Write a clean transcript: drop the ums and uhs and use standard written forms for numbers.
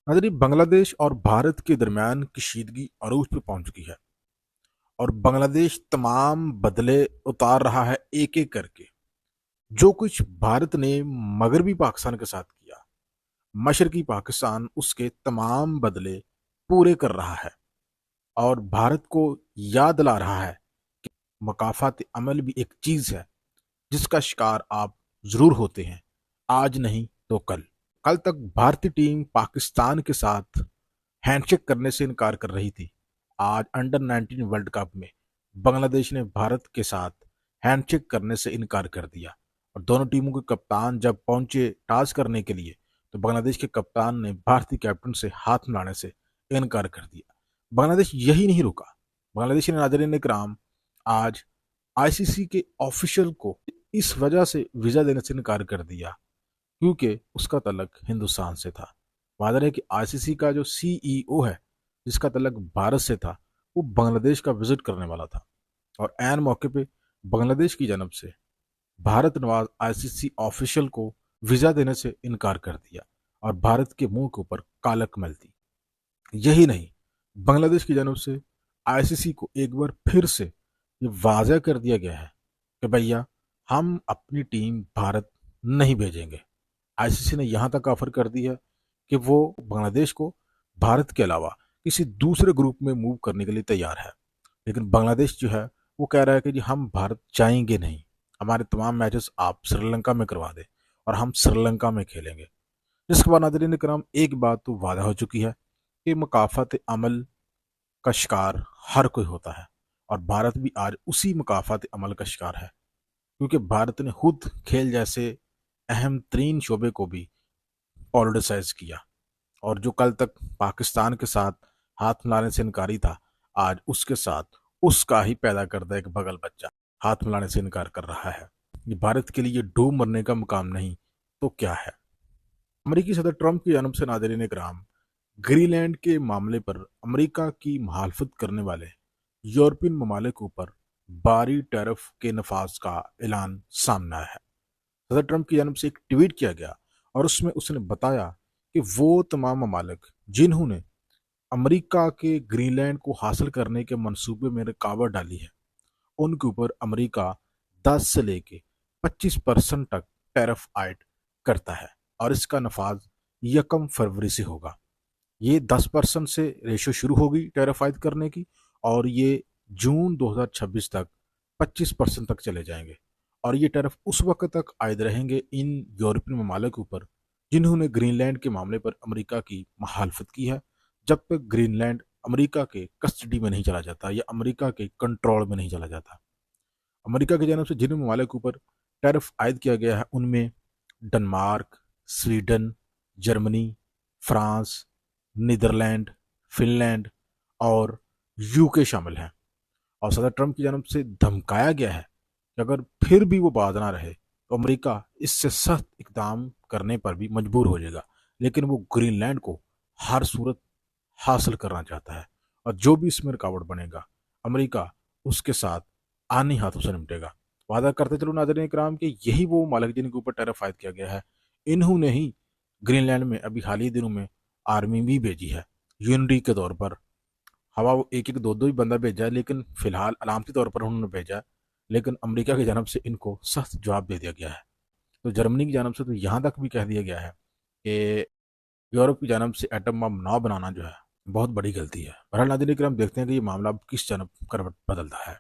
नाज़रीन, बांग्लादेश और भारत के दरमियान कशीदगी अरूज पे पहुंच चुकी है और बांग्लादेश तमाम बदले उतार रहा है एक एक करके। जो कुछ भारत ने मगरबी पाकिस्तान के साथ किया, मशरकी पाकिस्तान उसके तमाम बदले पूरे कर रहा है और भारत को याद दिला रहा है कि मकाफात अमल भी एक चीज़ है जिसका शिकार आप ज़रूर होते हैं, आज नहीं तो कल। कल तक भारतीय टीम पाकिस्तान के साथ हैंडशेक करने से इनकार कर रही थी। आज अंडर 19 वर्ल्ड कप में बांग्लादेश ने भारत के साथ हैंडशेक करने से इनकार कर दिया और दोनों टीमों के कप्तान जब पहुंचे टास्क करने के लिए तो बांग्लादेश के कप्तान ने भारतीय कैप्टन से हाथ मिलाने से इनकार कर दिया। बांग्लादेश यही नहीं रुका। बांग्लादेश ने, नाज़रीन इकराम, आज आईसीसी के ऑफिशियल को इस वजह से वीज़ा देने से इनकार कर दिया क्योंकि उसका तल्लक हिंदुस्तान से था। वादा है कि आईसीसी का जो सीईओ है जिसका तल्लक भारत से था वो बांग्लादेश का विजिट करने वाला था और ऐन मौके पे बांग्लादेश की जानब से भारत नवाज आईसीसी ऑफिशियल को वीज़ा देने से इनकार कर दिया और भारत के मुंह के ऊपर कालक मल दी। यही नहीं, बांग्लादेश की जानब से आईसीसी को एक बार फिर से ये वाज़ा कर दिया गया है कि भैया हम अपनी टीम भारत नहीं भेजेंगे। आईसीसी ने यहाँ तक ऑफर कर दी है कि वो बांग्लादेश को भारत के अलावा किसी दूसरे ग्रुप में मूव करने के लिए तैयार है, लेकिन बांग्लादेश जो है वो कह रहा है कि जी हम भारत जाएंगे नहीं, हमारे तमाम मैचेस आप श्रीलंका में करवा दें और हम श्रीलंका में खेलेंगे। जिसके बाद नाज़रीन करम एक बात तो वादा हो चुकी है कि मकाफात अमल का शिकार हर कोई होता है और भारत भी आज उसी मकाफात अमल का शिकार है क्योंकि भारत ने खुद खेल जैसे अहम तरीन शोबे को भी पॉलिटिसाइज किया और जो कल तक पाकिस्तान के साथ हाथ मिलाने से इनकारी था, आज उसके साथ उसका ही पैदा करता एक बगल बच्चा हाथ मिलाने से इनकार कर रहा है। ये भारत के लिए डूब मरने का मुकाम नहीं तो क्या है। अमेरिकी सदर ट्रंप की जानब से, नाज़रीन इकराम, ग्रीनलैंड के मामले पर अमेरिका की मुखालफत करने वाले यूरोपियन ममालिक के ऊपर भारी टैरिफ के नफाज का ऐलान सामने आया है। सदर ट्रंप की जानब से एक ट्वीट किया गया और उसमें उसने बताया कि वो तमाम ममालिक जिन्होंने अमेरिका के ग्रीनलैंड को हासिल करने के मंसूबे में रुकावट डाली है उनके ऊपर अमेरिका 10 से लेके 25% तक टैरिफ आयड करता है और इसका नफाज 1 फरवरी से होगा। ये 10% से रेशो शुरू होगी टैरिफ आयद करने की और ये जून 2026 तक 25% तक चले जाएंगे और ये टैरिफ उस वक्त तक आयद रहेंगे इन यूरोपियन ममालिक के ऊपर जिन्होंने ग्रीनलैंड के मामले पर अमेरिका की मुखालफत की है, जब तक ग्रीनलैंड अमेरिका के कस्टडी में नहीं चला जाता या अमेरिका के कंट्रोल में नहीं चला जाता। अमेरिका की जानब से जिन ममालिक के ऊपर टैरिफ आयद किया गया है उनमें Denmark, Sweden, Germany, France, Netherlands, Finland और यूके शामिल हैं और सदर ट्रंप की जानब से धमकाया गया है कि अगर फिर भी वो बाज ना रहे तो अमेरिका इससे सख्त इकदाम करने पर भी मजबूर हो जाएगा, लेकिन वो ग्रीनलैंड को हर सूरत हासिल करना चाहता है और जो भी इसमें रुकावट बनेगा अमेरिका उसके साथ आने हाथों से निपटेगा। वादा करते चलो नाज़रीन इकराम कि यही वो मालिक जिनके ऊपर टैरिफ आयद किया गया है, इन्होंने ही ग्रीनलैंड में अभी हाल ही दिनों में आर्मी भी भेजी है यूनिटी के तौर पर। हवा वो एक एक दो दो ही बंदा भेजा है लेकिन फिलहाल अलामती तौर पर उन्होंने भेजा है, लेकिन अमेरिका की जानब से इनको सख्त जवाब दे दिया गया है। तो जर्मनी की जानब से तो यहाँ तक भी कह दिया गया है कि यूरोप की जानब से एटम बम ना बनाना जो है बहुत बड़ी गलती है। बहरहाल नाज़रीन इकराम, देखते हैं कि ये मामला अब किस जानब करवट बदलता है।